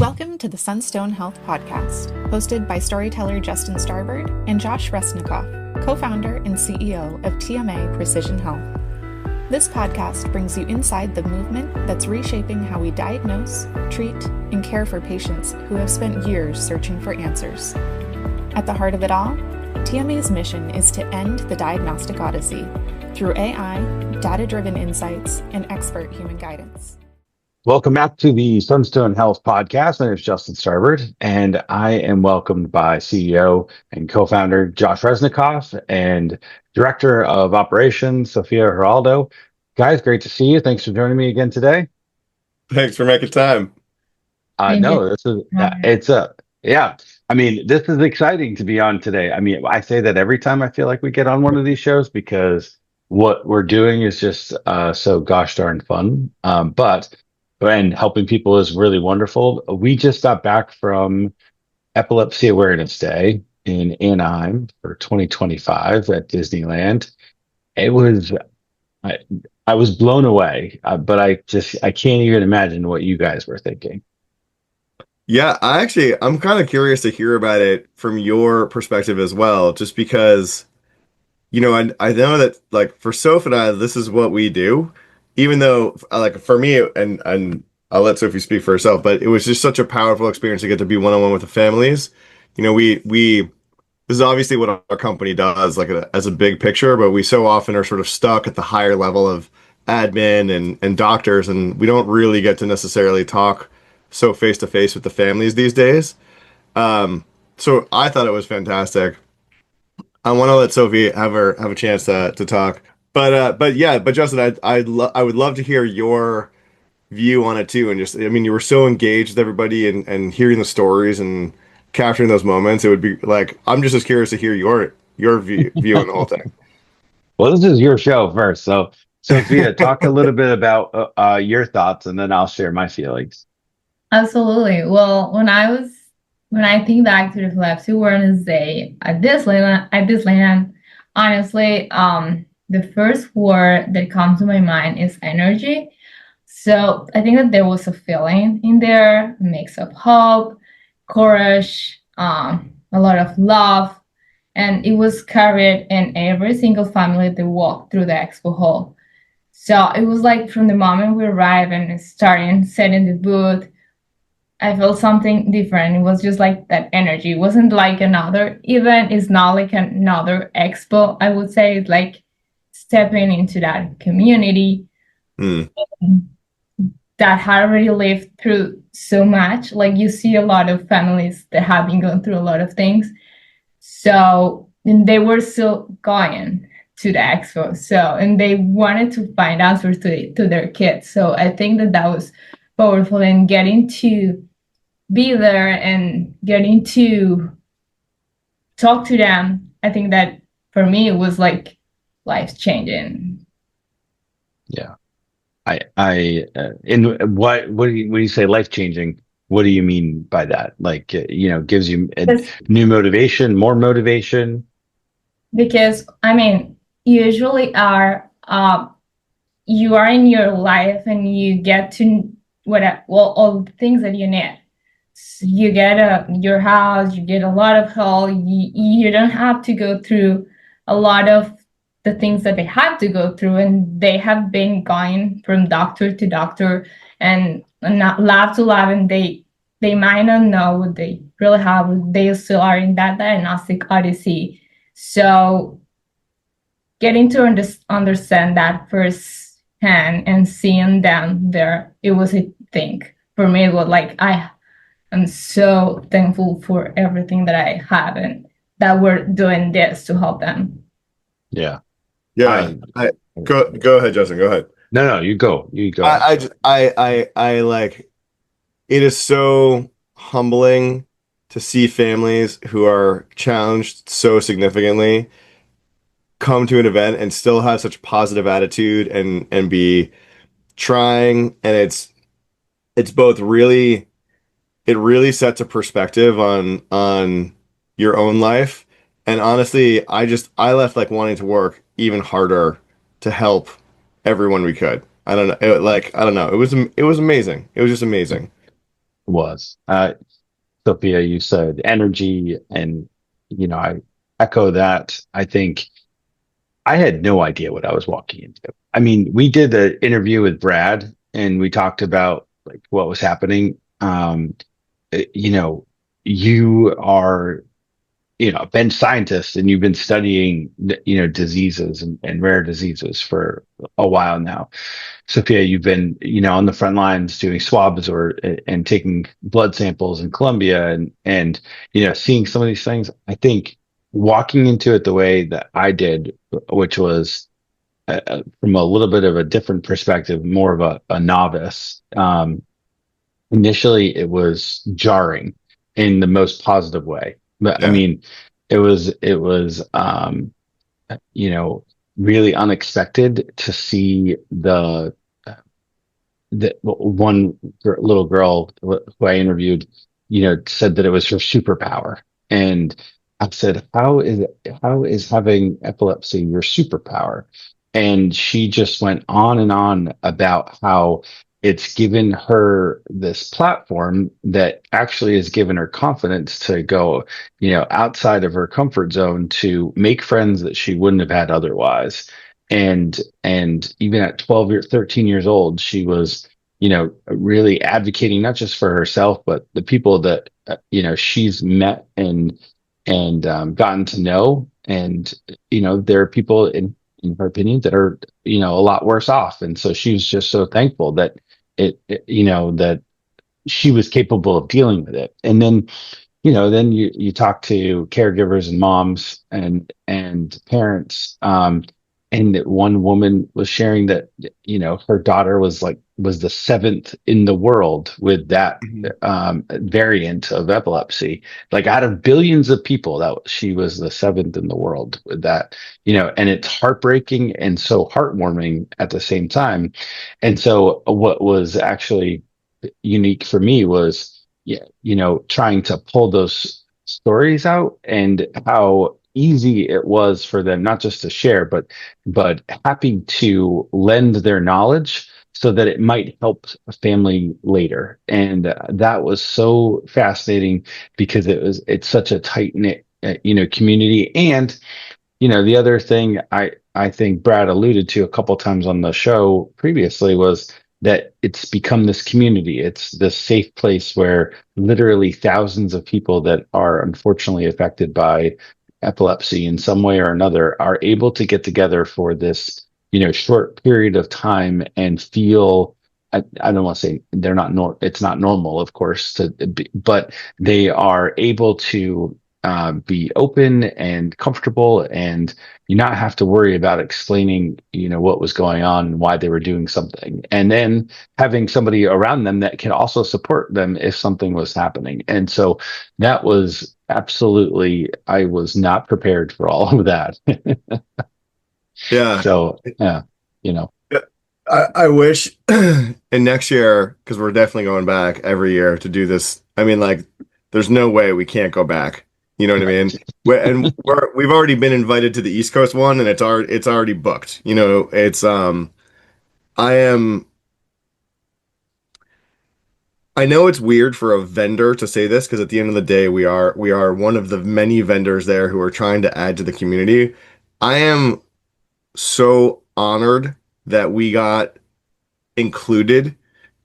Welcome to the Sunstone Health Podcast, hosted by storyteller Justin Starbird and Josh Resnikoff, co-founder and CEO of TMA Precision Health. This podcast brings you inside the movement that's reshaping how we diagnose, treat, and care for patients who have spent years searching for answers. At the heart of it all, TMA's mission is to end the diagnostic odyssey through AI, data-driven insights, and expert human guidance. Welcome back to the Sunstone Health Podcast. My name is Justin Starbird, and I am welcomed by CEO and co-founder Josh Resnikoff and Director of Operations Sophia Geraldo. Guys, great to see you. Thanks for joining me again today. Thanks for making time. This is I mean, this is exciting to be on today. I mean, I say that every time I feel like we get on one of these shows because what we're doing is just so gosh darn fun. And helping people is really wonderful. We just got back from Epilepsy Awareness Day in Anaheim for 2025 at Disneyland. It was, I was blown away, but I can't even imagine what you guys were thinking. Yeah, I'm kind of curious to hear about it from your perspective as well, just because, I know that like for Soph and I, this is what we do. Even though, like for me, and I'll let Sophie speak for herself, but it was just such a powerful experience to get to be one-on-one with the families. This is obviously what our company does, like as a big picture, but we so often are sort of stuck at the higher level of admin and doctors, and we don't really get to necessarily talk so face-to-face with the families these days. So I thought it was fantastic. I want to let Sophie have a chance to talk. But Justin, I would love to hear your view on it too. And just, I mean, you were so engaged with everybody and hearing the stories and capturing those moments. It would be like, I'm just as curious to hear your view on the whole thing. Well, this is your show first. So Sophia, talk a little bit about your thoughts, and then I'll share my feelings. Absolutely. Well, when I think back to the Epilepsy Awareness Day at Disneyland, honestly, the first word that comes to my mind is energy. So I think that there was a feeling in there, a mix of hope, courage, a lot of love, and it was carried in every single family that walked through the expo hall. So it was like from the moment we arrived and starting setting the booth, I felt something different. It was just like that energy. It wasn't like another event. It's not like another expo. I would say it's like stepping into that community that had already lived through so much. Like you see a lot of families that have been going through a lot of things. So, and they were still going to the expo. So, and they wanted to find answers to their kids. So I think that was powerful, and getting to be there and getting to talk to them. I think that for me, it was like life changing. Yeah. When you say life changing, what do you mean by that? Like, gives you new motivation, more motivation? Because I mean, usually you are in your life and you get to all the things that you need. So you get your house, you get a lot of help. You don't have to go through a lot of the things that they have to go through, and they have been going from doctor to doctor and lab to lab, and they might not know what they really have. They still are in that diagnostic odyssey. So getting to understand that firsthand and seeing them there, it was a thing. For me, it was like, I am so thankful for everything that I have and that we're doing this to help them. Yeah. Yeah. Go ahead, Justin. Go ahead. No, you go. I like, it is so humbling to see families who are challenged so significantly come to an event and still have such positive attitude and be trying. And it's both really, it really sets a perspective on your own life. And honestly, I left like wanting to work even harder to help everyone we could. I don't know. I don't know. It was amazing. It was just amazing. was. Sophia, you said energy, and I echo that. I think I had no idea what I was walking into. I mean, we did the interview with Brad, and we talked about like what was happening. You know, you are a bench scientist, and you've been studying diseases and rare diseases for a while now. Sophia, you've been on the front lines doing swabs and taking blood samples in Colombia, and seeing some of these things. I think walking into it the way that I did, which was from a little bit of a different perspective, more of a novice. Initially, it was jarring in the most positive way, but I Yeah. mean, it was really unexpected to see the one little girl who I interviewed, said that it was her superpower. And I said, how is having epilepsy your superpower? And she just went on and on about how it's given her this platform that actually has given her confidence to go, outside of her comfort zone to make friends that she wouldn't have had otherwise. And even at 12 or 13 years old, she was really advocating not just for herself, but the people that she's met and gotten to know. And there are people in her opinion that are a lot worse off, and so she was just so thankful that that she was capable of dealing with it. And then then you talk to caregivers and moms and parents, and one woman was sharing that her daughter was the seventh in the world with that variant of epilepsy. Like out of billions of people, that she was the seventh in the world with that. And it's heartbreaking and so heartwarming at the same time. And so what was actually unique for me was, trying to pull those stories out and how easy it was for them not just to share, but happy to lend their knowledge so that it might help a family later. And that was so fascinating because it's such a tight knit community. And the other thing I think Brad alluded to a couple times on the show previously was that it's become this community. It's this safe place where literally thousands of people that are unfortunately affected by epilepsy in some way or another are able to get together for this, short period of time and feel. I don't want to say they're not it's not normal, of course, but they are able to be open and comfortable, and you not have to worry about explaining, what was going on and why they were doing something. And then having somebody around them that can also support them if something was happening. And so that was absolutely, I was not prepared for all of that. Yeah. So, yeah. I wish in next year, because we're definitely going back every year to do this. I mean, like, there's no way we can't go back. You know what I mean? We've already been invited to the East Coast one, and it's already booked. I know it's weird for a vendor to say this because at the end of the day, we are one of the many vendors there who are trying to add to the community. I am so honored that we got included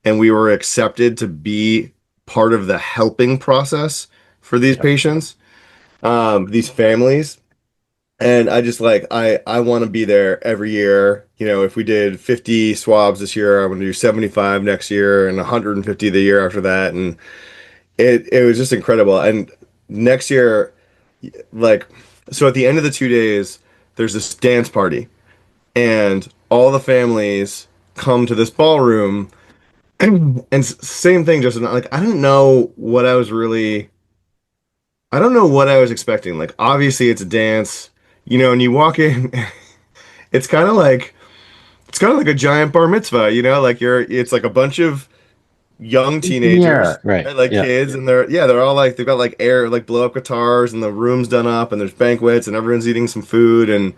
and we were accepted to be part of the helping process for these patients, these families. And I just I want to be there every year. If we did 50 swabs this year, I want to do 75 next year and 150 the year after that. And it was just incredible. And next year, so at the end of the 2 days, there's this dance party and all the families come to this ballroom. And same thing, Justin, I don't know what I don't know what I was expecting. Like, obviously it's a dance, and you walk in, it's kind of like a giant bar mitzvah, it's like a bunch of young teenagers, Yeah, right. Like Yeah. kids, and they're all they've got air, blow up guitars, and the room's done up, and there's banquets, and everyone's eating some food,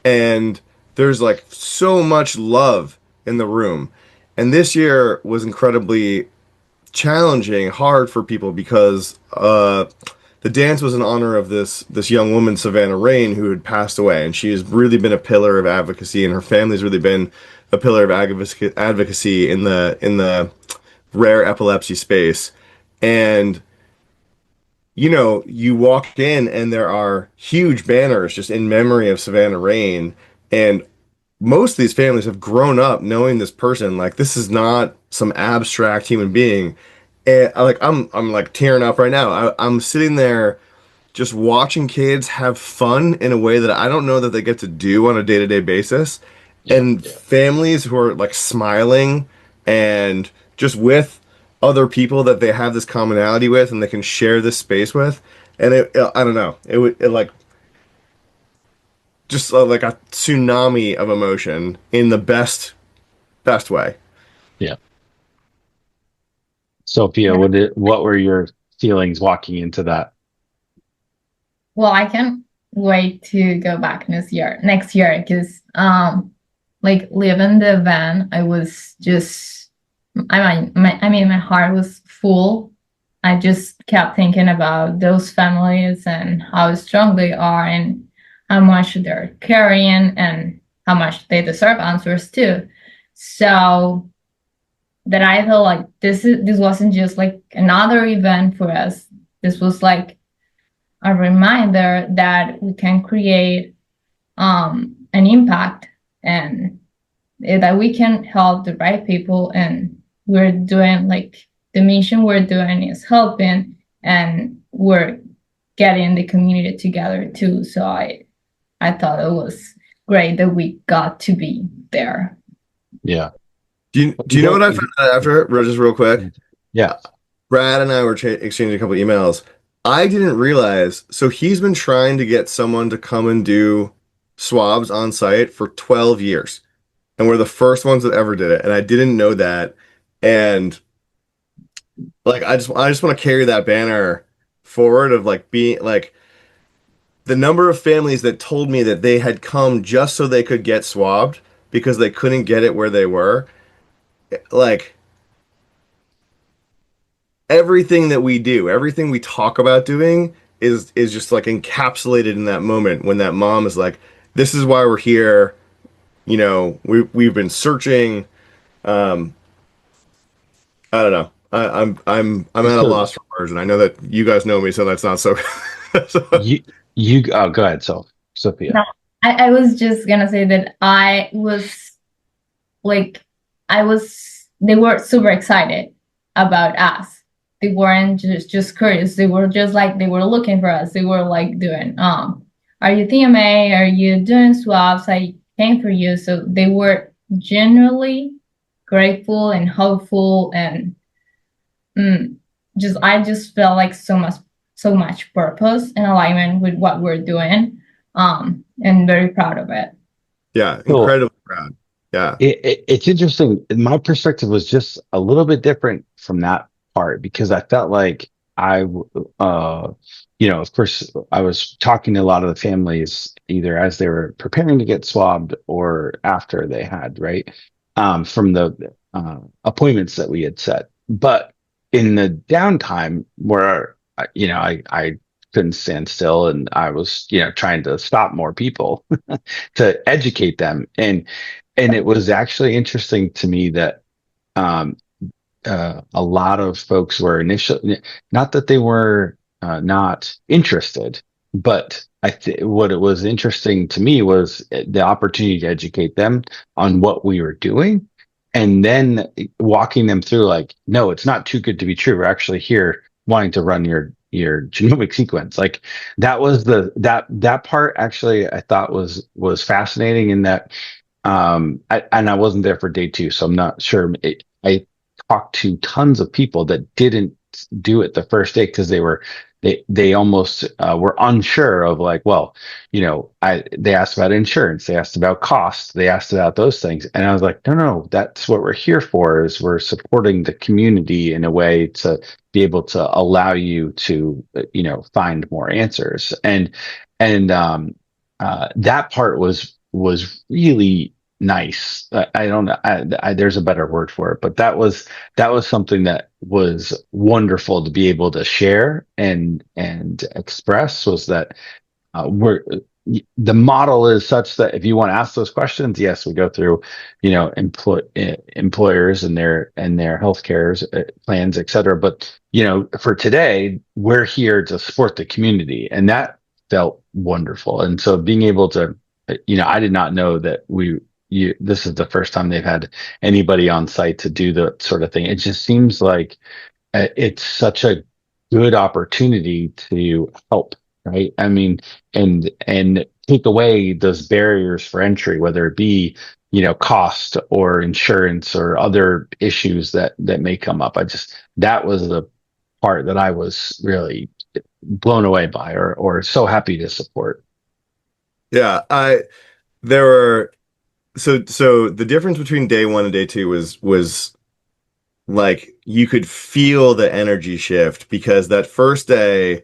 and there's so much love in the room. And this year was incredibly challenging, hard for people because the dance was in honor of this young woman, Savannah Rain, who had passed away, and she has really been a pillar of advocacy, and her family's really been a pillar of advocacy in the rare epilepsy space. And you walk in and there are huge banners just in memory of Savannah Rain, and most of these families have grown up knowing this person. Like, this is not some abstract human being. And I'm like tearing up right now. I'm sitting there just watching kids have fun in a way that I don't know that they get to do on a day-to-day basis. And families who are like smiling and just with other people that they have this commonality with and they can share this space with. And I don't know, it like just like a tsunami of emotion in the best way. Yeah. Sophia, what were your feelings walking into that? Well, I can't wait to go back next year because like leaving the van, I was just, my heart was full. I just kept thinking about those families and how strong they are and how much they're carrying and how much they deserve answers too. So that I felt like this wasn't just like another event for us. This was like a reminder that we can create an impact and that we can help the right people, and we're doing like the mission we're doing is helping, and we're getting the community together too. So I thought it was great that we got to be there. Yeah. Do you know what I found out after? Just real quick. Yeah. Brad and I were exchanging a couple emails. I didn't realize, so he's been trying to get someone to come and do swabs on site for 12 years. And we're the first ones that ever did it. And I didn't know that. And like, I just want to carry that banner forward of like being like the number of families that told me that they had come just so they could get swabbed because they couldn't get it where they were. Like, everything that we do, everything we talk about doing is just like encapsulated in that moment when that mom is like, this is why we're here. We've been searching. I don't know. I'm at a loss for words, and I know that you guys know me, so that's not so. Go ahead, Sophia. No, I was just gonna say that they were super excited about us. They weren't just curious. They were just like, they were looking for us. They were like doing, are you TMA? Are you doing swabs? I came for you. So they were genuinely grateful and hopeful, and I just felt like so much purpose and alignment with what we're doing, and very proud of it. Yeah, incredibly proud. Yeah, it's interesting. My perspective was just a little bit different from that part because I felt like of course, I was talking to a lot of the families either as they were preparing to get swabbed or after they had, right, from the appointments that we had set. But in the downtime where, I couldn't stand still and I was, trying to stop more people to educate them. And it was actually interesting to me that a lot of folks were initially, not that they were not interested, but what it was interesting to me was the opportunity to educate them on what we were doing, and then walking them through like, no, it's not too good to be true. We're actually here wanting to run your genomic sequence. Like that was that part actually I thought was fascinating in that. I wasn't there for day 2, so I'm not sure. I talked to tons of people that didn't do it the first day because they almost were unsure of like, well, they asked about insurance, they asked about cost, they asked about those things, and I was like, no, that's what we're here for. Is we're supporting the community in a way to be able to allow you to find more answers, and that part was really nice. I don't know. There's a better word for it, but that was something that was wonderful to be able to share and express. Was that the model is such that if you want to ask those questions, yes, we go through, employers and their healthcare plans, et cetera. But for today, we're here to support the community, and that felt wonderful. And so being able to, I did not know that this is the first time they've had anybody on site to do the sort of thing. It just seems like it's such a good opportunity to help. Right. I mean, and take away those barriers for entry, whether it be, cost or insurance or other issues that may come up. That was the part that I was really blown away by, or so happy to support. Yeah, there were, so the difference between day one and day two was like, you could feel the energy shift, because that first day,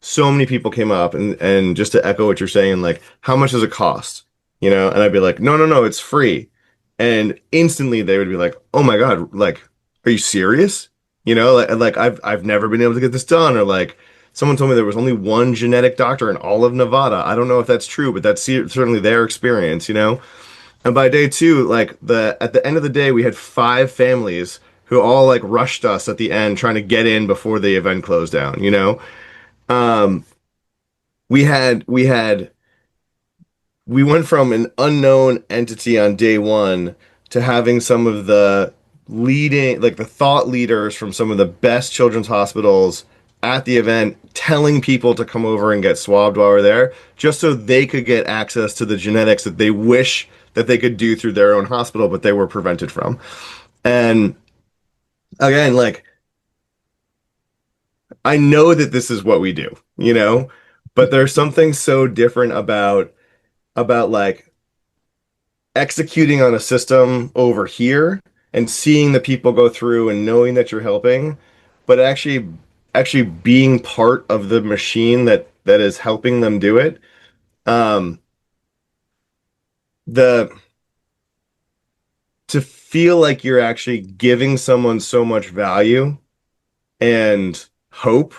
so many people came up, and just to echo what you're saying, like, how much does it cost? And I'd be like, no, it's free. And instantly they would be like, oh my God, like, are you serious? Like I've never been able to get this done. Or like, someone told me there was only one genetic doctor in all of Nevada. I don't know if that's true, but that's certainly their experience, And by day two, like, at the end of the day, we had 5 families who all like rushed us at the end, trying to get in before the event closed down, we went from an unknown entity on day one to having some of the leading, like, the thought leaders from some of the best children's hospitals at the event, telling people to come over and get swabbed while we're there, just so they could get access to the genetics that they wish that they could do through their own hospital, but they were prevented from. And again, like, I know that this is what we do, but there's something so different about like executing on a system over here and seeing the people go through and knowing that you're helping, but actually being part of the machine that is helping them do it. To feel like you're actually giving someone so much value and hope.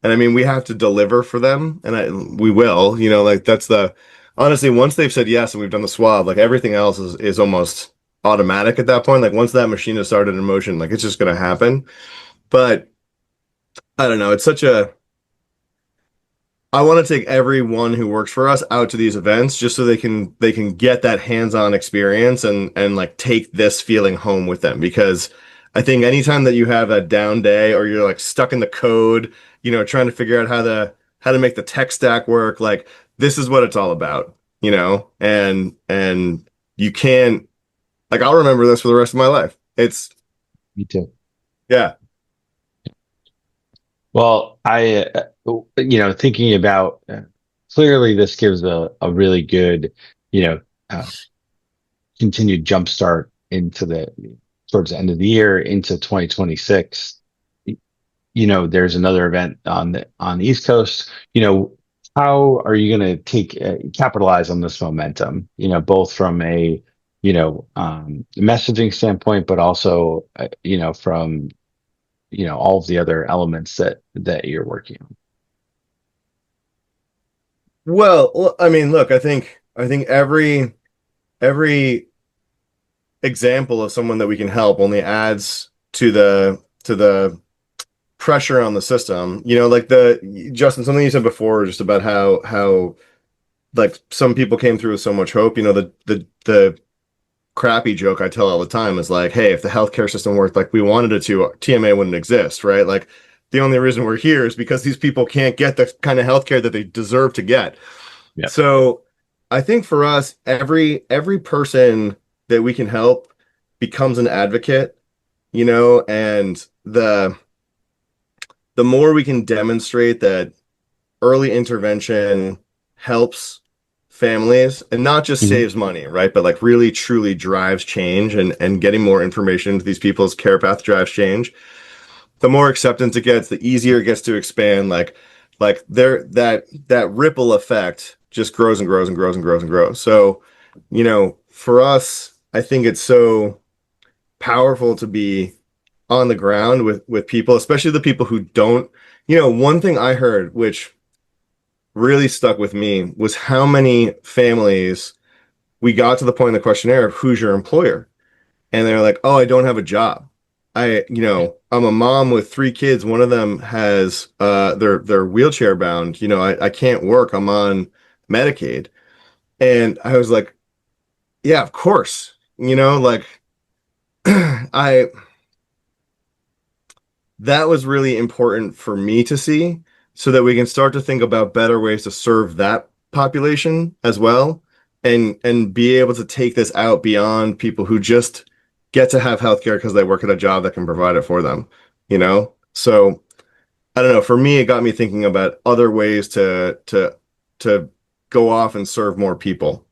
And I mean, we have to deliver for them, and we will, like, honestly, once they've said yes and we've done the swab, like, everything else is almost automatic at that point. Like, once that machine has started in motion, like, it's just going to happen. But I don't know. I want to take everyone who works for us out to these events, just so they can get that hands-on experience and like take this feeling home with them. Because I think anytime that you have a down day, or you're like stuck in the code, trying to figure out how to make the tech stack work, like, this is what it's all about, and you can't, like, I'll remember this for the rest of my life. Me too. Yeah. Well, thinking about, clearly this gives a really good, continued jumpstart towards the end of the year into 2026. There's another event on the East Coast. How are you going to capitalize on this momentum? Both from a messaging standpoint, but also from all of the other elements that you're working on. Well, I mean, look, I think every example of someone that we can help only adds to the pressure on the system. Like, Justin, something you said before, just about how like, some people came through with so much hope. The crappy joke I tell all the time is like, hey, if the healthcare system worked like we wanted it to, TMA wouldn't exist, right? Like, the only reason we're here is because these people can't get the kind of healthcare that they deserve to get. Yeah. So I think for us, every person that we can help becomes an advocate, and the more we can demonstrate that early intervention helps families, and not just saves money, right? But like, really truly drives change, and getting more information into these people's care path drives change. The more acceptance it gets, the easier it gets to expand. Like that ripple effect just grows and grows and grows and grows and grows. So, for us, I think it's so powerful to be on the ground with people, especially the people who don't. One thing I heard, which really stuck with me, was how many families we got to the point in the questionnaire of who's your employer, and they're like, oh, I don't have a job. I'm a mom with 3 kids. One of them has they're wheelchair bound. I can't work. I'm on Medicaid. And I was like, yeah, of course. Like I that was really important for me to see, so that we can start to think about better ways to serve that population as well, and be able to take this out beyond people who just get to have healthcare because they work at a job that can provide it for them. So I don't know, for me it got me thinking about other ways to go off and serve more people.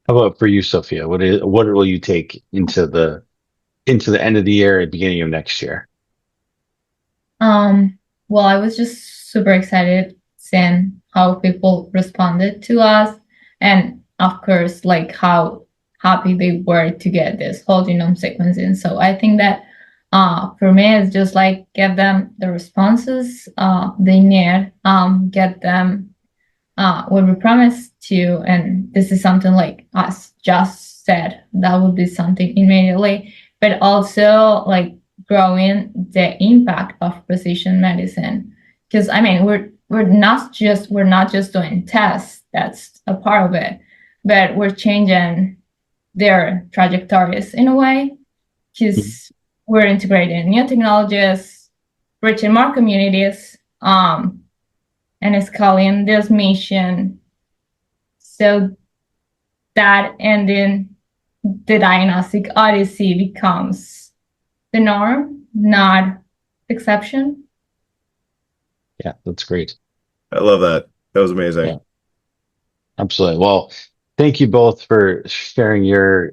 How about for you, Sophia? What will you take into the end of the year and beginning of next year? Well, I was just super excited seeing how people responded to us, and of course, like how happy they were to get this whole genome sequencing. So I think that for me, it's just like get them the responses they need, get them what we promised to, and this is something like us just said, that would be something immediately, but also like growing the impact of precision medicine. Because I mean, we're not just doing tests, that's a part of it, but we're changing their trajectories in a way, because we're integrating new technologies, reaching more communities, and scaling this mission, so that ending the diagnostic odyssey becomes the norm, not exception. Yeah, that's great. I love that. That was amazing. Yeah, absolutely. Well, thank you both for sharing your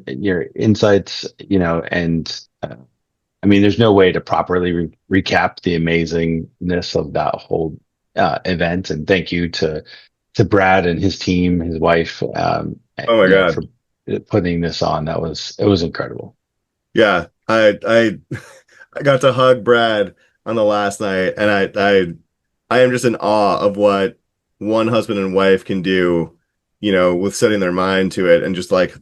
insights, and I mean, there's no way to properly recap the amazingness of that whole event. And thank you to Brad and his team, his wife, Oh my God, for putting this on. It was incredible. Yeah, I got to hug Brad on the last night, and I am just in awe of what one husband and wife can do, with setting their mind to it, and just like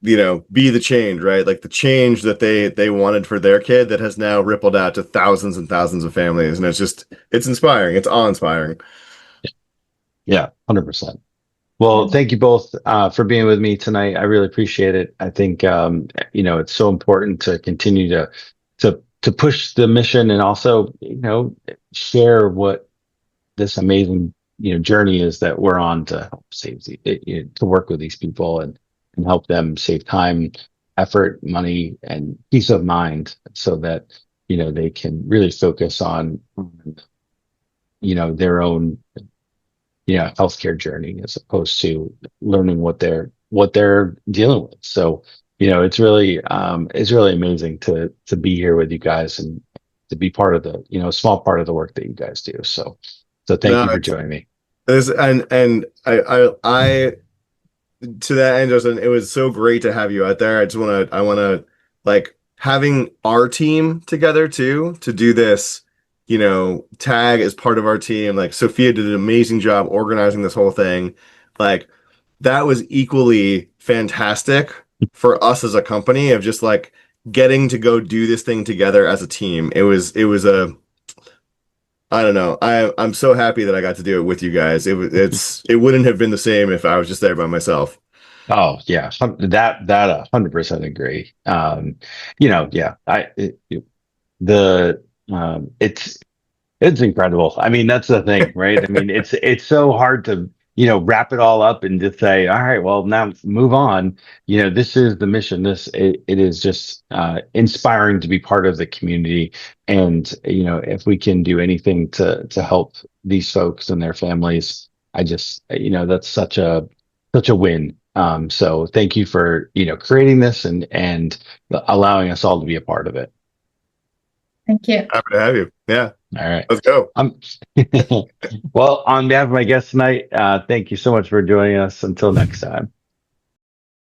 be the change, right? Like the change that they wanted for their kid that has now rippled out to thousands and thousands of families. And it's inspiring. It's awe-inspiring. Yeah, 100%. Well, thank you both for being with me tonight. I really appreciate it. I think it's so important to continue to push the mission, and also share what this amazing journey is that we're on to help save to work with these people and help them save time, effort, money, and peace of mind, so that they can really focus on their own healthcare journey, as opposed to learning what they're dealing with. So it's really amazing to be here with you guys, and to be part of the a small part of the work that you guys do. So thank you for joining me. And I to that end, Justin, it was so great to have you out there. I want to like having our team together too, to do this, tag as part of our team. Like Sophia did an amazing job organizing this whole thing. Like that was equally fantastic for us as a company, of just like getting to go do this thing together as a team. It was I don't know. I'm so happy that I got to do it with you guys. It wouldn't have been the same if I was just there by myself. Oh yeah, that 100% agree. It's incredible. I mean, that's the thing, right? I mean, it's so hard to wrap it all up and just say, all right, well, now move on. This is the mission. It is just inspiring to be part of the community, and if we can do anything to help these folks and their families, I just that's such a win. So thank you for creating this and allowing us all to be a part of it. Thank you. Happy to have you. Yeah. All right. Let's go. Well, on behalf of my guest tonight, thank you so much for joining us. Until next time.